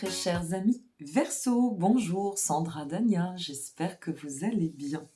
chers amis Verseau, bonjour Sandra Dania, j'espère que vous allez bien.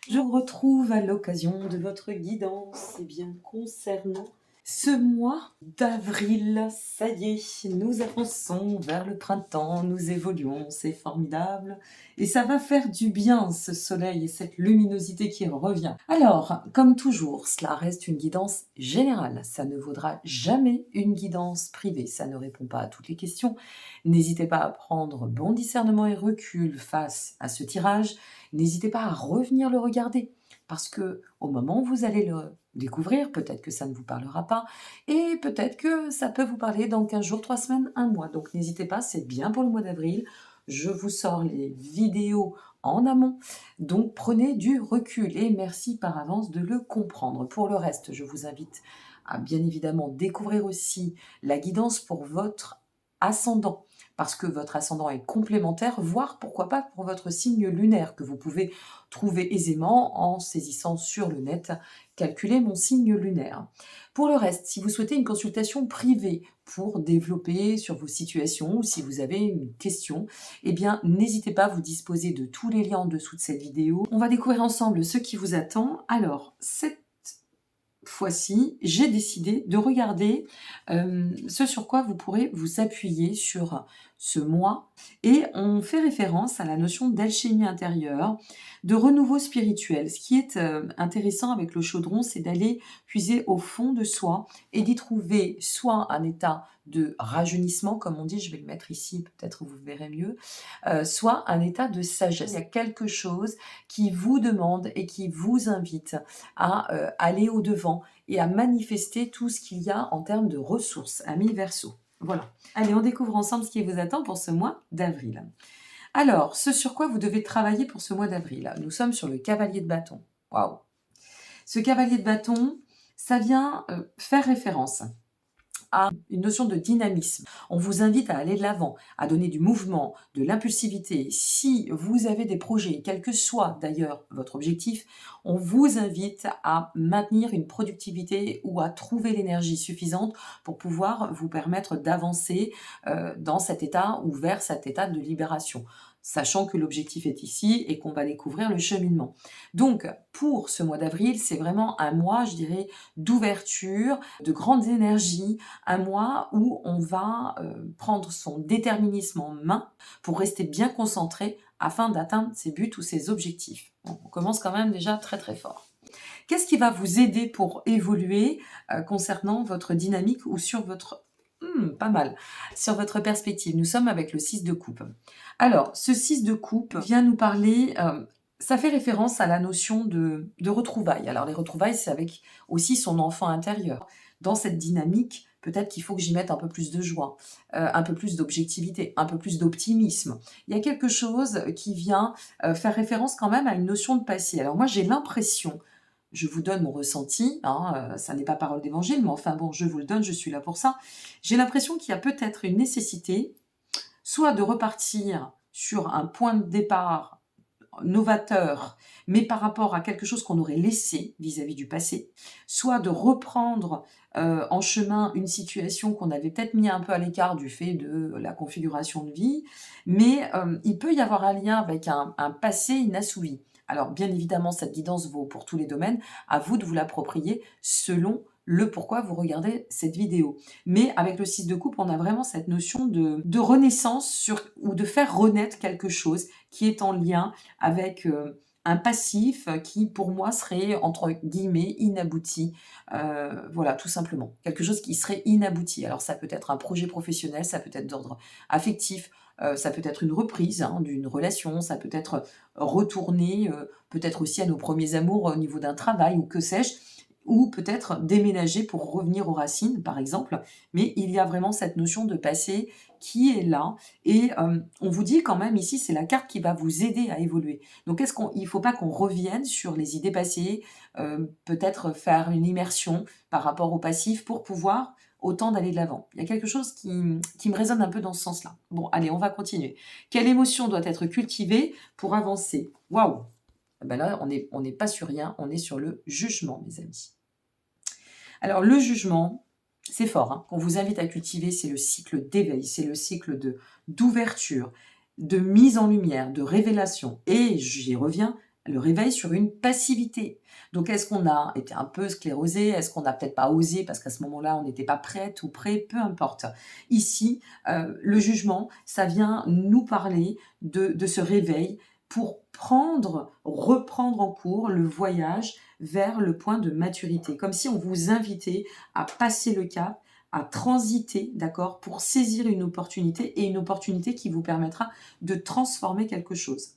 Je vous retrouve à l'occasion de votre guidance concernant ce mois d'avril. Ça y est, nous avançons vers le printemps, nous évoluons, c'est formidable. Et ça va faire du bien ce soleil et cette luminosité qui revient. Alors, comme toujours, cela reste une guidance générale. Ça ne vaudra jamais une guidance privée. Ça ne répond pas à toutes les questions. N'hésitez pas à prendre bon discernement et recul face à ce tirage. N'hésitez pas à revenir le regarder. Parce que au moment où vous allez le découvrir, peut-être que ça ne vous parlera pas, et peut-être que ça peut vous parler dans 15 jours, 3 semaines, un mois. Donc n'hésitez pas, c'est bien pour le mois d'avril. Je vous sors les vidéos en amont, donc prenez du recul et merci par avance de le comprendre. Pour le reste, je vous invite à bien évidemment découvrir aussi la guidance pour votre ascendant, parce que votre ascendant est complémentaire, voire pourquoi pas pour votre signe lunaire, que vous pouvez trouver aisément en saisissant sur le net, calculer mon signe lunaire. Pour le reste, si vous souhaitez une consultation privée pour développer sur vos situations ou si vous avez une question, eh bien n'hésitez pas, vous disposez de tous les liens en dessous de cette vidéo. On va découvrir ensemble ce qui vous attend. Alors, cette fois-ci, j'ai décidé de regarder ce sur quoi vous pourrez vous appuyer sur ce mois. Et on fait référence à la notion d'alchimie intérieure, de renouveau spirituel. Ce qui est intéressant avec le chaudron, c'est d'aller puiser au fond de soi et d'y trouver soit un état de rajeunissement, comme on dit, je vais le mettre ici, peut-être vous verrez mieux, soit un état de sagesse. Il y a quelque chose qui vous demande et qui vous invite à aller au-devant et à manifester tout ce qu'il y a en termes de ressources, amis Verseau. Voilà. Allez, on découvre ensemble ce qui vous attend pour ce mois d'avril. Alors, ce sur quoi vous devez travailler pour ce mois d'avril. Nous sommes sur le cavalier de bâton. Waouh! Ce cavalier de bâton, ça vient faire référence à une notion de dynamisme. On vous invite à aller de l'avant, à donner du mouvement, de l'impulsivité. Si vous avez des projets, quel que soit d'ailleurs votre objectif, on vous invite à maintenir une productivité ou à trouver l'énergie suffisante pour pouvoir vous permettre d'avancer dans cet état ou vers cet état de libération, sachant que l'objectif est ici et qu'on va découvrir le cheminement. Donc, pour ce mois d'avril, c'est vraiment un mois, je dirais, d'ouverture, de grandes énergies, un mois où on va prendre son déterminisme en main pour rester bien concentré afin d'atteindre ses buts ou ses objectifs. Donc, on commence quand même déjà très très fort. Qu'est-ce qui va vous aider pour évoluer concernant votre dynamique ou sur votre... pas mal. Sur votre perspective, nous sommes avec le 6 de coupe. Alors, ce 6 de coupe vient nous parler... ça fait référence à la notion de retrouvailles. Alors, les retrouvailles, c'est avec aussi son enfant intérieur. Dans cette dynamique, peut-être qu'il faut que j'y mette un peu plus de joie, un peu plus d'objectivité, un peu plus d'optimisme. Il y a quelque chose qui vient faire référence quand même à une notion de passé. Alors moi, j'ai l'impression, je vous donne mon ressenti, ça n'est pas parole d'évangile, mais enfin bon, je vous le donne, je suis là pour ça. J'ai l'impression qu'il y a peut-être une nécessité, soit de repartir sur un point de départ novateur, mais par rapport à quelque chose qu'on aurait laissé vis-à-vis du passé, soit de reprendre en chemin une situation qu'on avait peut-être mis un peu à l'écart du fait de la configuration de vie, mais il peut y avoir un lien avec un passé inassouvi. Alors bien évidemment, cette guidance vaut pour tous les domaines, à vous de vous l'approprier selon le pourquoi vous regardez cette vidéo. Mais avec le 6 de coupe, on a vraiment cette notion de renaissance ou de faire renaître quelque chose qui est en lien avec un passif qui, pour moi, serait, entre guillemets, inabouti. Voilà, tout simplement. Quelque chose qui serait inabouti. Alors, ça peut être un projet professionnel, ça peut être d'ordre affectif, ça peut être une reprise d'une relation, ça peut être retourner, peut-être aussi à nos premiers amours au niveau d'un travail ou que sais-je, ou peut-être déménager pour revenir aux racines, par exemple. Mais il y a vraiment cette notion de passé qui est là. Et on vous dit quand même ici, c'est la carte qui va vous aider à évoluer. Donc, il ne faut pas qu'on revienne sur les idées passées, peut-être faire une immersion par rapport au passif pour pouvoir autant d'aller de l'avant. Il y a quelque chose qui me résonne un peu dans ce sens-là. Bon, allez, on va continuer. Quelle émotion doit être cultivée pour avancer? Waouh! Ben là, on n'est pas sur rien, on est sur le jugement, mes amis. Alors, le jugement, c'est fort, hein, qu'on vous invite à cultiver, c'est le cycle d'éveil, c'est le cycle d'ouverture, de mise en lumière, de révélation. Et j'y reviens, le réveil sur une passivité. Donc, est-ce qu'on a été un peu sclérosé? Est-ce qu'on n'a peut-être pas osé parce qu'à ce moment-là, on n'était pas prête ou prêt? Peu importe. Ici, le jugement, ça vient nous parler de ce réveil pour reprendre en cours le voyage vers le point de maturité. Comme si on vous invitait à passer le cap, à transiter, d'accord, pour saisir une opportunité et une opportunité qui vous permettra de transformer quelque chose.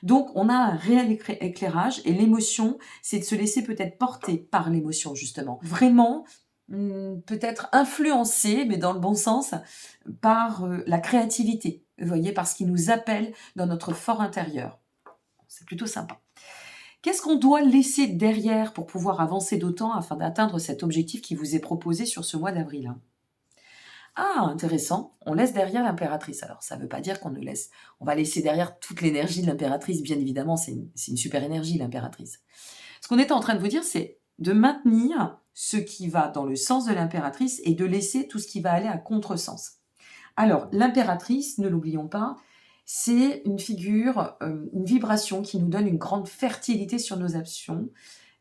Donc, on a un réel éclairage et l'émotion, c'est de se laisser peut-être porter par l'émotion, justement. Vraiment, peut-être influencé, mais dans le bon sens, par la créativité, vous voyez, par ce qui nous appelle dans notre fort intérieur. C'est plutôt sympa. Qu'est-ce qu'on doit laisser derrière pour pouvoir avancer d'autant afin d'atteindre cet objectif qui vous est proposé sur ce mois d'avril? Ah, intéressant. On laisse derrière l'impératrice. Alors, ça ne veut pas dire qu'on ne laisse. On va laisser derrière toute l'énergie de l'impératrice. Bien évidemment, c'est une super énergie, l'impératrice. Ce qu'on était en train de vous dire, c'est de maintenir ce qui va dans le sens de l'impératrice et de laisser tout ce qui va aller à contresens. Alors, l'impératrice, ne l'oublions pas, c'est une figure, une vibration qui nous donne une grande fertilité sur nos actions,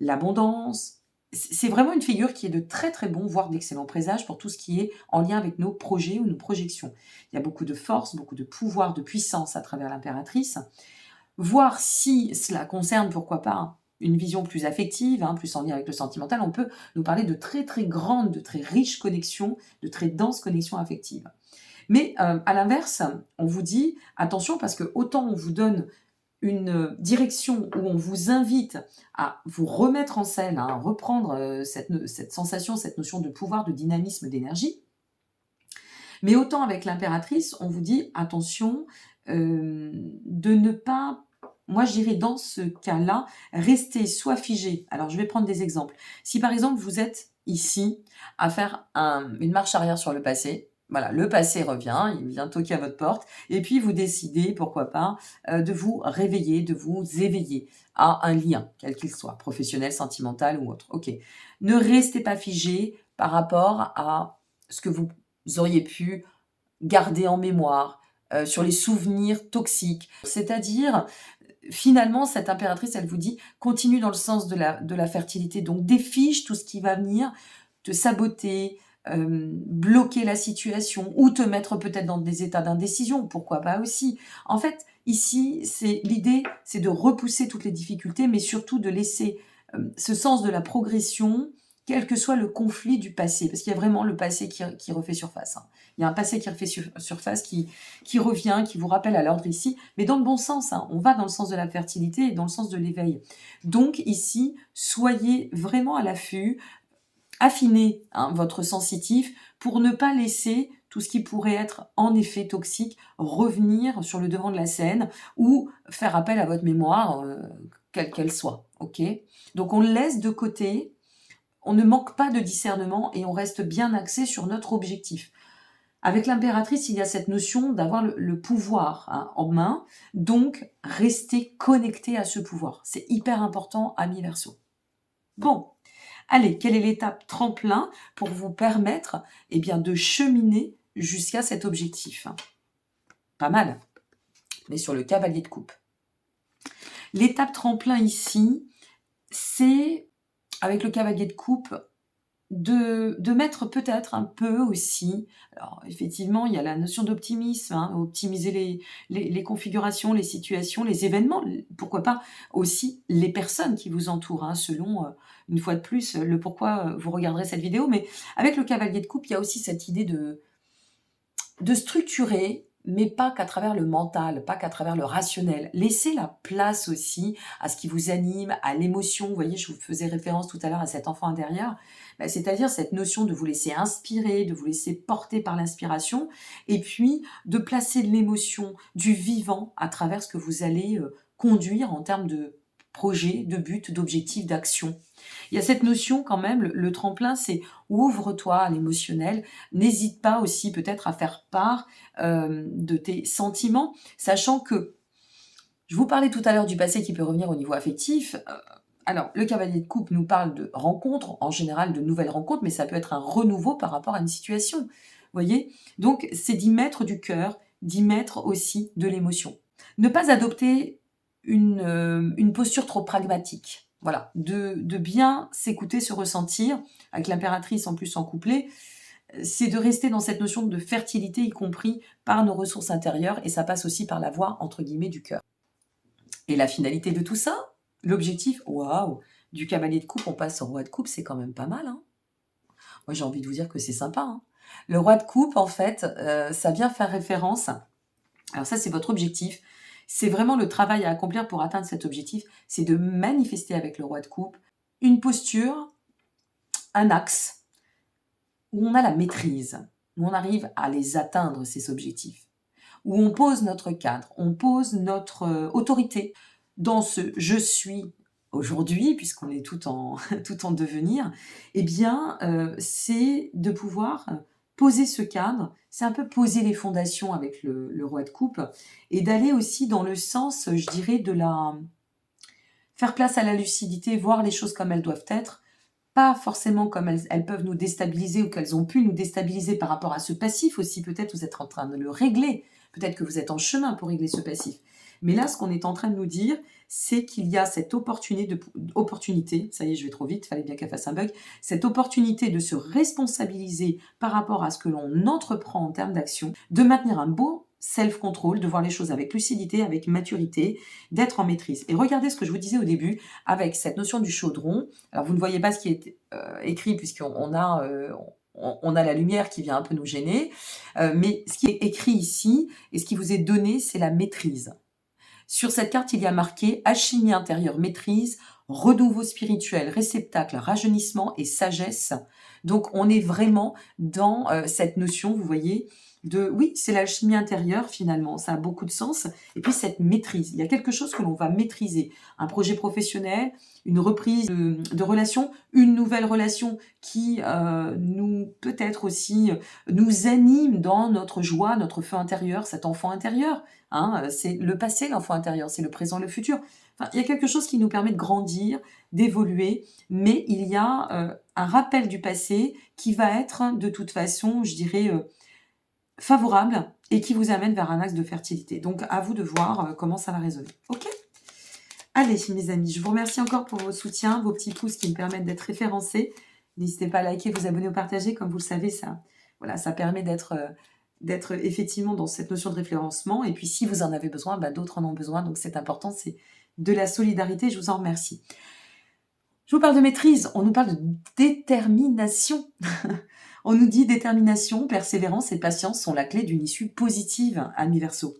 l'abondance. C'est vraiment une figure qui est de très très bon, voire d'excellents présages pour tout ce qui est en lien avec nos projets ou nos projections. Il y a beaucoup de force, beaucoup de pouvoir, de puissance à travers l'impératrice. Voir si cela concerne, pourquoi pas, une vision plus affective, plus en lien avec le sentimental, on peut nous parler de très très grandes, de très riches connexions, de très denses connexions affectives. Mais à l'inverse, on vous dit attention parce que autant on vous donne une direction où on vous invite à vous remettre en scène, à reprendre cette sensation, cette notion de pouvoir, de dynamisme, d'énergie. Mais autant avec l'impératrice, on vous dit attention de ne pas, moi je dirais dans ce cas-là, rester soit figé. Alors je vais prendre des exemples. Si par exemple vous êtes ici à faire une marche arrière sur le passé, voilà, le passé revient, il vient toquer à votre porte, et puis vous décidez, pourquoi pas, de vous réveiller, de vous éveiller à un lien, quel qu'il soit, professionnel, sentimental ou autre. Ok. Ne restez pas figé par rapport à ce que vous auriez pu garder en mémoire, sur les souvenirs toxiques. C'est-à-dire, finalement, cette impératrice, elle vous dit, continue dans le sens de la fertilité, donc défiche tout ce qui va venir te saboter, bloquer la situation ou te mettre peut-être dans des états d'indécision, pourquoi pas aussi. En fait, ici, l'idée, c'est de repousser toutes les difficultés, mais surtout de laisser ce sens de la progression, quel que soit le conflit du passé, parce qu'il y a vraiment le passé qui refait surface. Il y a un passé qui refait surface, qui revient, qui vous rappelle à l'ordre ici, mais dans le bon sens. On va dans le sens de la fertilité et dans le sens de l'éveil. Donc ici, soyez vraiment à l'affût, affinez votre sensitif pour ne pas laisser tout ce qui pourrait être en effet toxique revenir sur le devant de la scène ou faire appel à votre mémoire, quelle qu'elle soit. Ok ? Donc on le laisse de côté, on ne manque pas de discernement et on reste bien axé sur notre objectif. Avec l'impératrice, il y a cette notion d'avoir le pouvoir en main, donc rester connecté à ce pouvoir. C'est hyper important, amis Verseau. Bon, allez, quelle est l'étape tremplin pour vous permettre de cheminer jusqu'à cet objectif? Pas mal, mais sur le cavalier de coupe. L'étape tremplin ici, c'est, avec le cavalier de coupe, de mettre peut-être un peu aussi, alors effectivement il y a la notion d'optimisme, optimiser les configurations, les situations, les événements, pourquoi pas aussi les personnes qui vous entourent, selon, une fois de plus, le pourquoi vous regarderez cette vidéo. Mais avec le cavalier de coupe, il y a aussi cette idée de structurer, mais pas qu'à travers le mental, pas qu'à travers le rationnel. Laissez la place aussi à ce qui vous anime, à l'émotion. Vous voyez, je vous faisais référence tout à l'heure à cet enfant intérieur. C'est-à-dire cette notion de vous laisser inspirer, de vous laisser porter par l'inspiration, et puis de placer de l'émotion, du vivant à travers ce que vous allez conduire en termes de projet, de but, d'objectif, d'action. Il y a cette notion quand même, le tremplin, c'est ouvre-toi à l'émotionnel, n'hésite pas aussi peut-être à faire part de tes sentiments, sachant que, je vous parlais tout à l'heure du passé qui peut revenir au niveau affectif, Alors, le cavalier de coupe nous parle de rencontres, en général de nouvelles rencontres, mais ça peut être un renouveau par rapport à une situation. Vous voyez? Donc, c'est d'y mettre du cœur, d'y mettre aussi de l'émotion. Ne pas adopter une posture trop pragmatique. Voilà, de bien s'écouter, se ressentir, avec l'impératrice en plus en couplet, c'est de rester dans cette notion de fertilité, y compris par nos ressources intérieures, et ça passe aussi par la voie, entre guillemets, du cœur. Et la finalité de tout ça, l'objectif, waouh, du cavalier de coupe, on passe au roi de coupe, c'est quand même pas mal, hein. Moi, j'ai envie de vous dire que c'est sympa, hein. Le roi de coupe, en fait, ça vient faire référence. Alors ça, c'est votre objectif. C'est vraiment le travail à accomplir pour atteindre cet objectif. C'est de manifester avec le roi de coupe une posture, un axe, où on a la maîtrise, où on arrive à les atteindre, ces objectifs, où on pose notre cadre, on pose notre autorité dans ce « je suis » aujourd'hui, puisqu'on est tout en, tout en devenir, eh bien, c'est de pouvoir poser ce cadre, c'est un peu poser les fondations avec le roi de coupe, et d'aller aussi dans le sens, je dirais, de la faire place à la lucidité, voir les choses comme elles doivent être, pas forcément comme elles peuvent nous déstabiliser ou qu'elles ont pu nous déstabiliser par rapport à ce passif aussi. Peut-être vous êtes en train de le régler, peut-être que vous êtes en chemin pour régler ce passif. Mais là, ce qu'on est en train de nous dire, c'est qu'il y a cette opportunité, ça y est, je vais trop vite, fallait bien qu'elle fasse un bug, cette opportunité de se responsabiliser par rapport à ce que l'on entreprend en termes d'action, de maintenir un beau self-control, de voir les choses avec lucidité, avec maturité, d'être en maîtrise. Et regardez ce que je vous disais au début, avec cette notion du chaudron. Alors, vous ne voyez pas ce qui est écrit, puisqu'on a, on a la lumière qui vient un peu nous gêner, mais ce qui est écrit ici, et ce qui vous est donné, c'est la maîtrise. Sur cette carte, il y a marqué « Alchimie intérieure, maîtrise, renouveau spirituel, réceptacle, rajeunissement et sagesse ». Donc, on est vraiment dans cette notion, vous voyez, de oui, c'est l'alchimie intérieure finalement, ça a beaucoup de sens. Et puis cette maîtrise, il y a quelque chose que l'on va maîtriser. Un projet professionnel, une reprise de relation, une nouvelle relation qui nous peut-être aussi nous anime dans notre joie, notre feu intérieur, cet enfant intérieur. Hein, c'est le passé, l'enfant intérieur, c'est le présent, le futur. Enfin, il y a quelque chose qui nous permet de grandir, d'évoluer, mais il y a un rappel du passé qui va être de toute façon, je dirais, favorable et qui vous amène vers un axe de fertilité. Donc, à vous de voir comment ça va résonner. Ok ? Allez, mes amis, je vous remercie encore pour vos soutiens, vos petits pouces qui me permettent d'être référencés. N'hésitez pas à liker, vous abonner ou partager. Comme vous le savez, ça, voilà, ça permet d'être effectivement dans cette notion de référencement. Et puis, si vous en avez besoin, bah, d'autres en ont besoin. Donc, c'est important, c'est de la solidarité. Je vous en remercie. Je vous parle de maîtrise. On nous parle de détermination. On nous dit détermination, persévérance et patience sont la clé d'une issue positive, amis Verseau.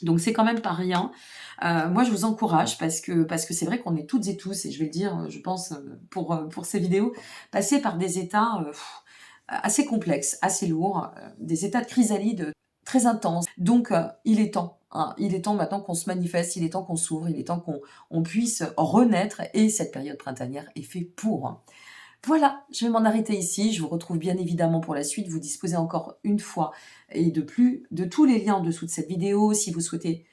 Donc c'est quand même pas rien. Moi je vous encourage parce que c'est vrai qu'on est toutes et tous, et je vais le dire, je pense pour ces vidéos, passés par des états assez complexes, assez lourds, des états de chrysalide très intenses. Donc il est temps. Hein, il est temps maintenant qu'on se manifeste, il est temps qu'on s'ouvre, il est temps qu'on puisse renaître, et cette période printanière est faite pour. Voilà, je vais m'en arrêter ici. Je vous retrouve bien évidemment pour la suite. Vous disposez encore une fois et de plus de tous les liens en dessous de cette vidéo. Si vous souhaitez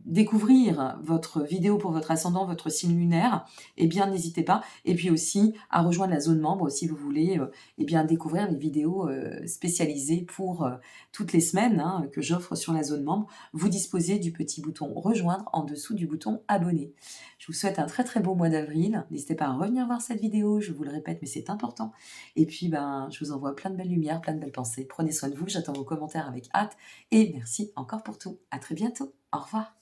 découvrir votre vidéo pour votre ascendant, votre signe lunaire, eh bien n'hésitez pas. Et puis aussi à rejoindre la zone membre si vous voulez eh bien découvrir les vidéos spécialisées pour toutes les semaines hein, que j'offre sur la zone membre. Vous disposez du petit bouton rejoindre en dessous du bouton abonner. Je vous souhaite un très très beau mois d'avril. N'hésitez pas à revenir voir cette vidéo, je vous le répète, mais c'est important. Et puis je vous envoie plein de belles lumières, plein de belles pensées. Prenez soin de vous, j'attends vos commentaires avec hâte. Et merci encore pour tout. À très bientôt. Au revoir.